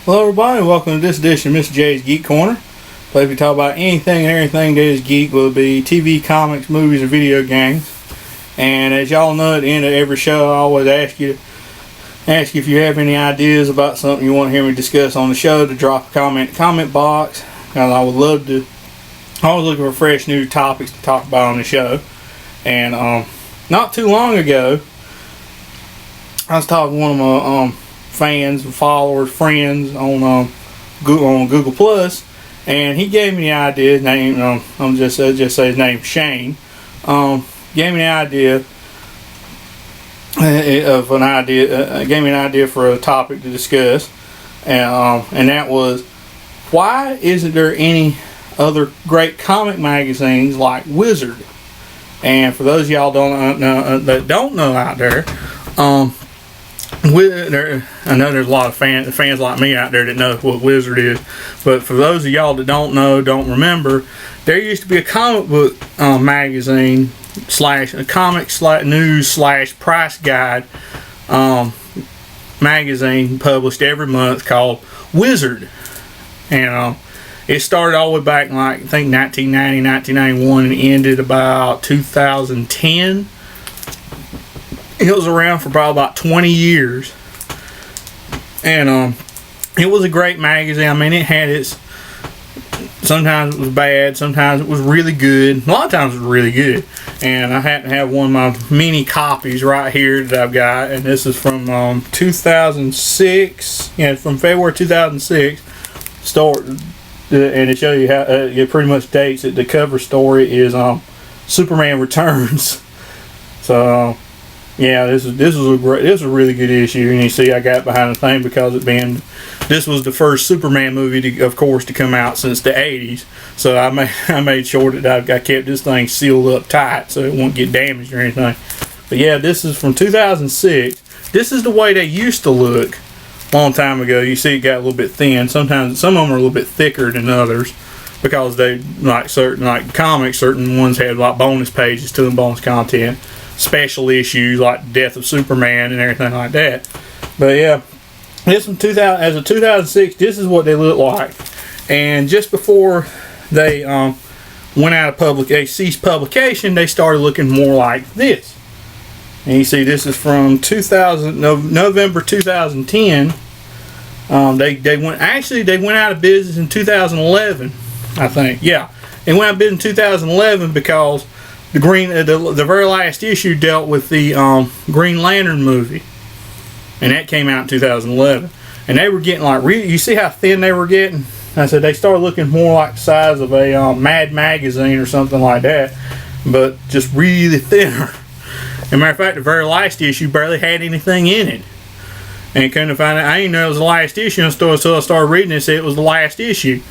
Hello everybody, welcome to this edition of Mr. J's Geek Corner. Place we talk about anything and everything that is geek, will be TV, comics, movies, and video games. And as y'all know, at the end of every show, I always ask you if you have any ideas about something you want to hear me discuss on the show, to drop a comment in the comment box. Because I would love to, always looking for fresh new topics to talk about on the show. And not too long ago, I was talking to one of my fans, followers, friends on Google Plus, and he gave me the idea. His name, I'm just say his name, Shane. Gave me the idea gave me an idea for a topic to discuss, and that was, why isn't there any other great comic magazines like Wizard? And for those of y'all that don't know out there, I know there's a lot of fans like me out there that know what Wizard is, but for those of y'all that don't know, don't remember, there used to be a comic book magazine slash a comic slash news slash price guide magazine published every month called Wizard. And it started all the way back in, like, I think 1990, 1991, and ended about 2010. It was around for probably about 20 years, and it was a great magazine. I mean, it had its, sometimes it was bad, sometimes it was really good. A lot of times it was really good. And I happen to have one of my mini copies right here that I've got, and this is from 2006. Yeah, from February 2006. And it shows you how it pretty much dates it. The cover story is Superman Returns. So. Yeah, this was a really good issue, and you see I got behind the thing because this was the first Superman movie, of course, to come out since the 80s. So I made sure that I kept this thing sealed up tight so it won't get damaged or anything. But yeah, this is from 2006. This is the way they used to look a long time ago. You see it got a little bit thin. Sometimes some of them are a little bit thicker than others because they like comics. Certain ones had like bonus pages to them, bonus content. Special issues like Death of Superman and everything like that. But yeah, this from 2006, this is what they look like. And just before they went out of they ceased publication, they started looking more like this. And you see, this is from November 2010. They went out of business in 2011, I think. Yeah, they went out of business in 2011 because the very last issue dealt with the Green Lantern movie, and that came out in 2011. And they were getting like you see how thin they were getting. I said they started looking more like the size of a Mad magazine or something like that, but just really thinner. As a matter of fact, the very last issue barely had anything in it. And couldn't find out. I didn't know it was the last issue until I started reading it and said it was the last issue.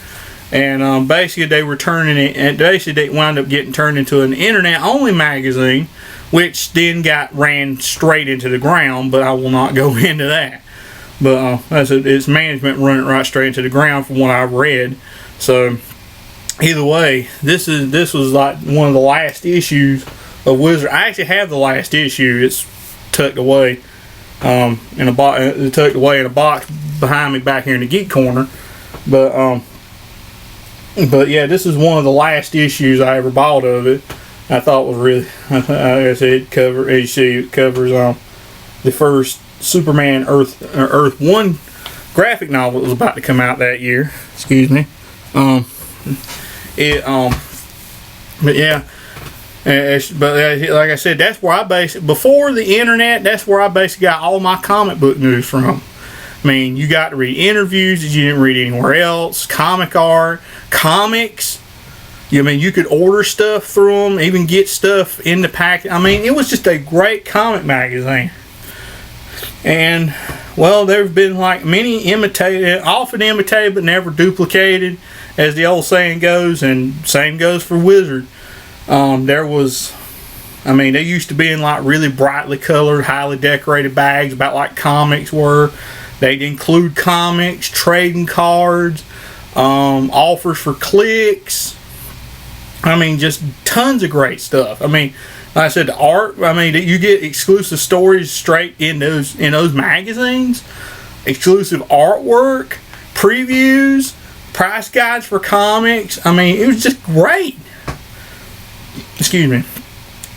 And basically they were turning it, and basically they wound up getting turned into an internet-only magazine, which then ran straight into the ground, but I will not go into that. But its management run it right straight into the ground from what I've read. So either way, this was like one of the last issues of Wizard. I actually have the last issue. It's tucked away in a box behind me back here in the Geek Corner. But yeah, this is one of the last issues I ever bought of it. I thought was really, like I said, it covers the first Superman Earth 1 graphic novel that was about to come out that year. Excuse me. But yeah, like I said, that's where before the internet, that's where I basically got all my comic book news from. I mean, you got to read interviews that you didn't read anywhere else, comic art, comics. You could order stuff through them, even get stuff in the packet. I mean, it was just a great comic magazine. And, well, there have been like many often imitated but never duplicated, as the old saying goes, and same goes for Wizard. They used to be in like really brightly colored, highly decorated bags, about like comics were. They'd include comics, trading cards, offers for clicks. I mean, just tons of great stuff. I mean, like I said, the art. I mean, you get exclusive stories straight in those magazines, exclusive artwork, previews, price guides for comics. I mean, it was just great. Excuse me.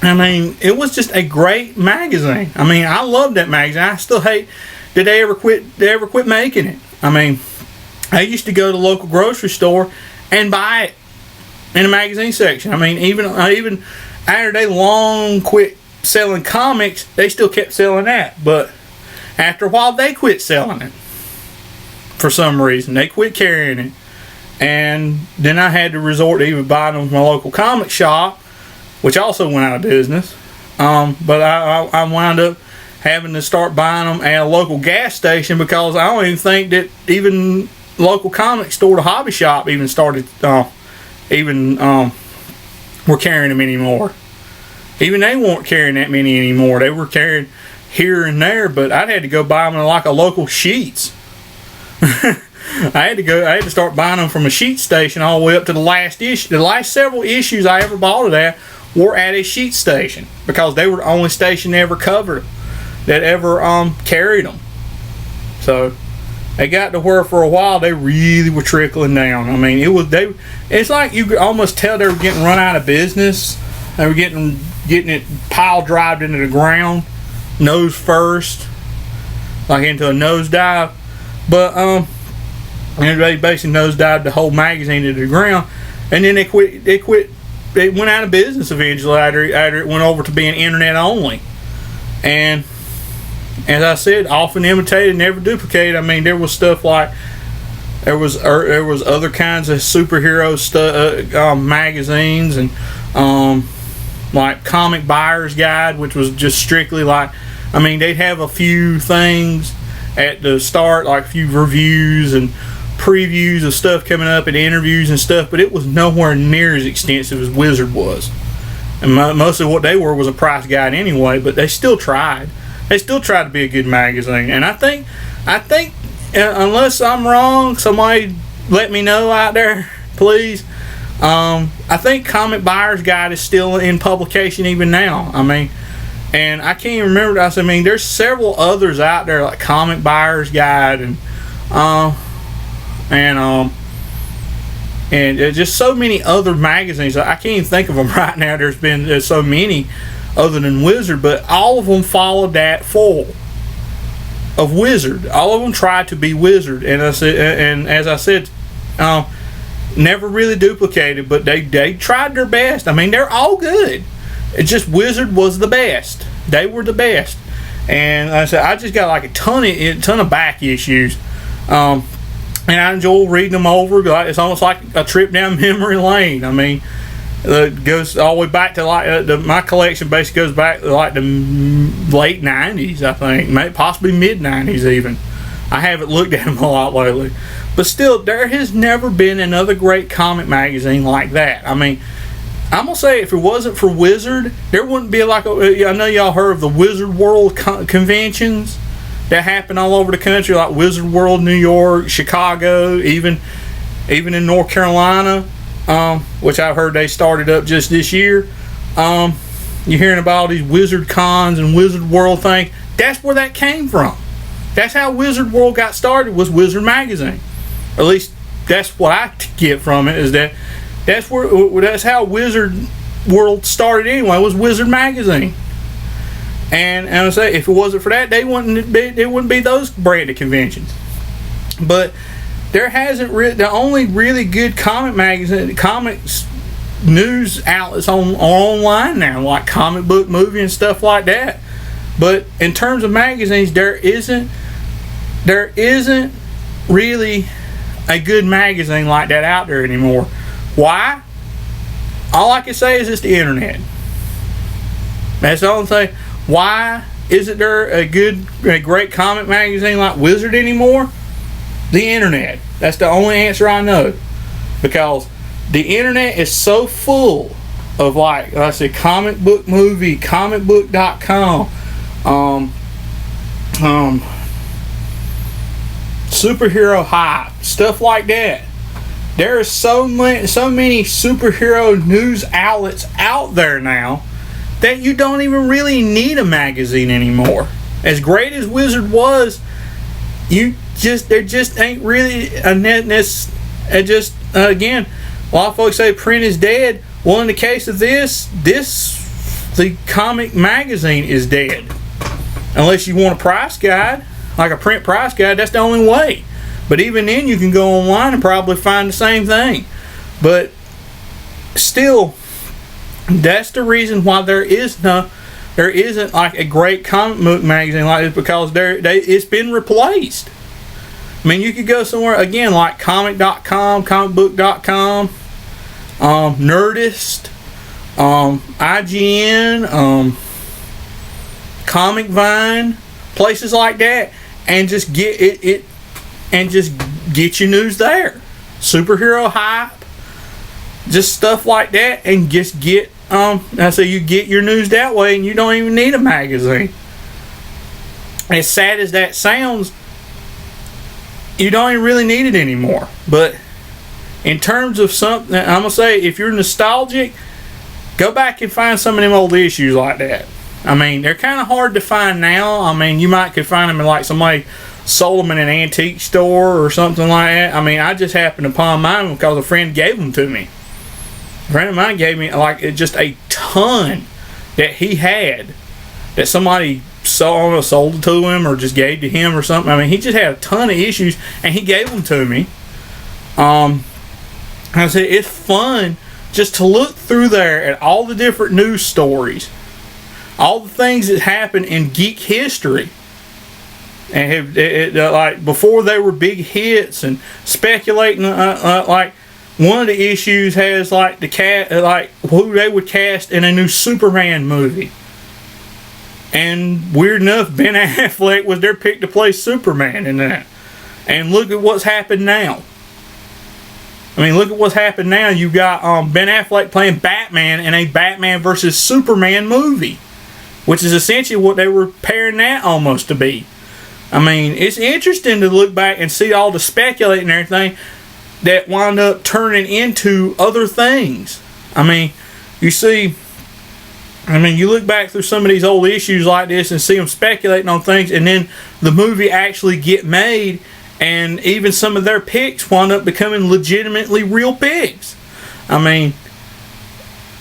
I mean, it was just a great magazine. I mean, I loved that magazine. I still hate that they ever quit making it. I mean, I used to go to the local grocery store and buy it in the magazine section. I mean, even after they long quit selling comics, they still kept selling that. But after a while, they quit selling it. For some reason, they quit carrying it. And then I had to resort to even buying them from my local comic shop, which also went out of business. But I wound up having to start buying them at a local gas station, because I don't even think that even local comic store, the hobby shop, even started were carrying them anymore. Even they weren't carrying that many anymore. They were carrying here and there, but I'd had to go buy them in like a local Sheets. I had to start buying them from a sheet station all the way up to the last issue. The last several issues I ever bought of that were at a sheet station, because they were the only station that ever covered, that ever carried them. So they got to where for a while they really were trickling down. I mean, it's like you could almost tell they were getting run out of business. They were getting it pile drived into the ground, nose first, like into a nosedive. But and they basically nosedived the whole magazine into the ground, and then they quit. They went out of business eventually after it went over to being internet only. And as I said, often imitated, never duplicated. I mean, there was stuff like there was other kinds of superhero stuff, magazines, and like Comic Buyer's Guide, which was just strictly like, I mean, they'd have a few things at the start, like a few reviews and previews of stuff coming up and interviews and stuff, but it was nowhere near as extensive as Wizard was. And most of what they were was a price guide anyway, but they still tried. They still tried to be a good magazine. And I think, unless I'm wrong, somebody let me know out there, please. I think Comic Buyer's Guide is still in publication even now. I mean, and I can't even remember. I mean, there's several others out there like Comic Buyer's Guide and just so many other magazines. I can't even think of them right now. There's so many other than Wizard, but all of them followed that full of Wizard. All of them tried to be Wizard, and as I said, never really duplicated, but they tried their best. I mean, they're all good. It's just Wizard was the best. They were the best. And like I said, I just got like a ton of back issues. And I enjoy reading them over. It's almost like a trip down memory lane. I mean, it goes all the way back to like my collection basically goes back to like the late 90s, I think, maybe possibly mid 90s even. I haven't looked at them a lot lately, but still, there has never been another great comic magazine like that. I mean, I'm gonna say if it wasn't for Wizard, there wouldn't be like I know y'all heard of the Wizard World conventions that happen all over the country, like Wizard World, New York, Chicago, even in North Carolina, which I've heard they started up just this year. You're hearing about all these Wizard Cons and Wizard World things. That's where that came from. That's how Wizard World got started, was Wizard Magazine. At least that's what I get from it, is that's how Wizard World started anyway, was Wizard Magazine. And I say, if it wasn't for that, there wouldn't be those branded conventions. But there hasn't the only really good comics news outlets are online now, like Comic Book Movie and stuff like that. But in terms of magazines, there isn't really a good magazine like that out there anymore. Why? All I can say is it's the internet. That's the only thing. Why isn't there a great comic magazine like Wizard anymore? The internet. That's the only answer I know. Because the internet is so full of, like I said, Comic Book Movie, comicbook.com, superhero hype, stuff like that. There are so many superhero news outlets out there now that you don't even really need a magazine anymore. As great as Wizard was, you there just ain't really a netness. And just again, a lot of folks say print is dead. Well, in the case of the comic magazine is dead. Unless you want a price guide, like a print price guide, that's the only way. But even then, you can go online and probably find the same thing. But still, that's the reason why there isn't like a great comic book magazine like this, because it's been replaced. I mean, you could go somewhere again like comic.com, comicbook.com, Nerdist, IGN, Comic Vine, places like that, and just get it and just get your news there. Superhero hype, just stuff like that, and just get you get your news that way, and you don't even need a magazine. As sad as that sounds, you don't even really need it anymore. But in terms of something, I'm gonna say, if you're nostalgic, go back and find some of them old issues like that. I mean, they're kind of hard to find now. I mean, you could find them in like somebody sold them in an antique store or something like that. I mean, I just happened upon mine because a friend gave them to me. A friend of mine gave me like just a ton that he had, that somebody sold it to him or just gave to him or something. I mean, he just had a ton of issues and he gave them to me. I said, it's fun just to look through there at all the different news stories, all the things that happened in geek history, and like before they were big hits, and speculating like one of the issues has like like who they would cast in a new Superman movie, and weird enough, Ben Affleck was their pick to play Superman in that. And look at what's happened now. I mean, look at what's happened now. You've got Ben Affleck playing Batman in a Batman versus Superman movie, which is essentially what they were pairing that almost to be. I mean, it's interesting to look back and see all the speculating and everything that wound up turning into other things. I mean, you look back through some of these old issues like this and see them speculating on things, and then the movie actually get made, and even some of their picks wound up becoming legitimately real picks. I mean,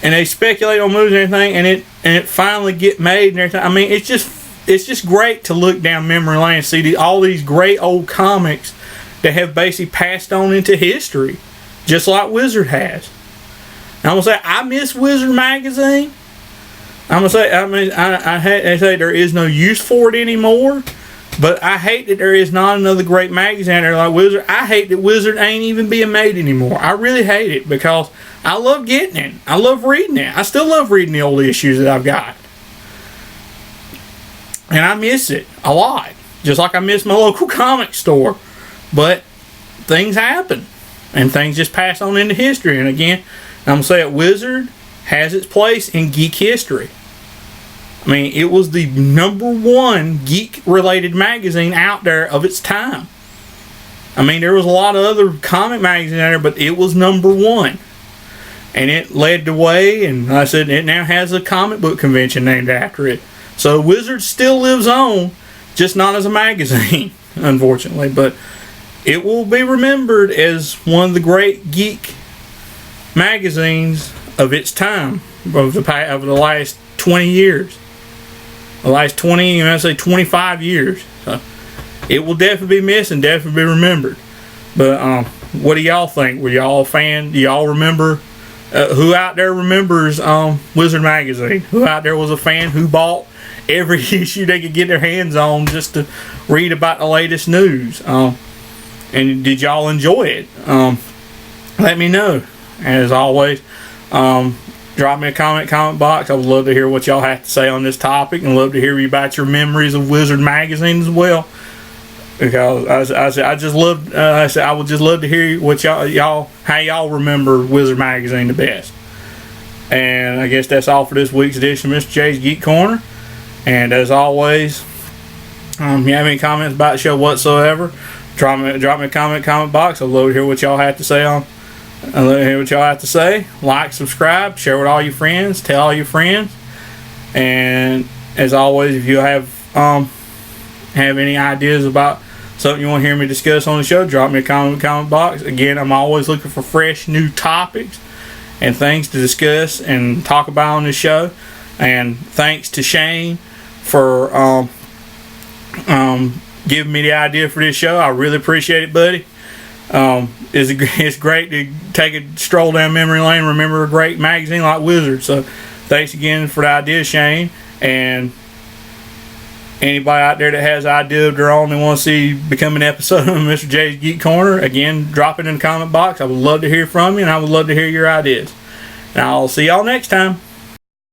and they speculate on movies and everything, and it finally get made and everything. I mean, it's just great to look down memory lane and see all these great old comics that have basically passed on into history, just like Wizard has. And I'm gonna say, I miss Wizard magazine. I say there is no use for it anymore, but I hate that there is not another great magazine out there like Wizard. I hate that Wizard ain't even being made anymore. I really hate it, because I love getting it. I love reading it. I still love reading the old issues that I've got. And I miss it a lot, just like I miss my local comic store. But things happen, and things just pass on into history. And again, I'm going to say it, Wizard has its place in geek history. I mean, it was the #1 geek-related magazine out there of its time. I mean, there was a lot of other comic magazines out there, but it was #1. And it led the way, and like I said, it now has a comic book convention named after it. So Wizard still lives on, just not as a magazine, unfortunately. But it will be remembered as one of the great geek magazines of its time, of the last 20 years. The last 25 years. So it will definitely be missed and definitely be remembered. But what do y'all think? Were y'all a fan? Do y'all remember? Who out there remembers Wizard magazine? Who out there was a fan who bought every issue they could get their hands on just to read about the latest news? And did y'all enjoy it? Let me know. As always, drop me a comment box. I would love to hear what y'all have to say on this topic, and love to hear about your memories of Wizard magazine as well. Because I would just love to hear what how y'all remember Wizard magazine the best. And I guess that's all for this week's edition of Mr. J's Geek Corner. And as always, if you have any comments about the show whatsoever, drop me a comment box. I'd love to hear what y'all have to say on. I'd love to hear what y'all have to say. Like, subscribe, share with all your friends, tell all your friends. And as always, if you have any ideas about something you want to hear me discuss on the show, drop me a comment in the comment box. Again, I'm always looking for fresh new topics and things to discuss and talk about on the show. And thanks to Shane for giving me the idea for this show. I really appreciate it, buddy. It's great to take a stroll down memory lane and remember a great magazine like Wizard. So thanks again for the idea, Shane. And anybody out there that has an idea of their own and want to see become an episode of Mr. J's Geek Corner, again, drop it in the comment box. I would love to hear from you, and I would love to hear your ideas. And I'll see y'all next time.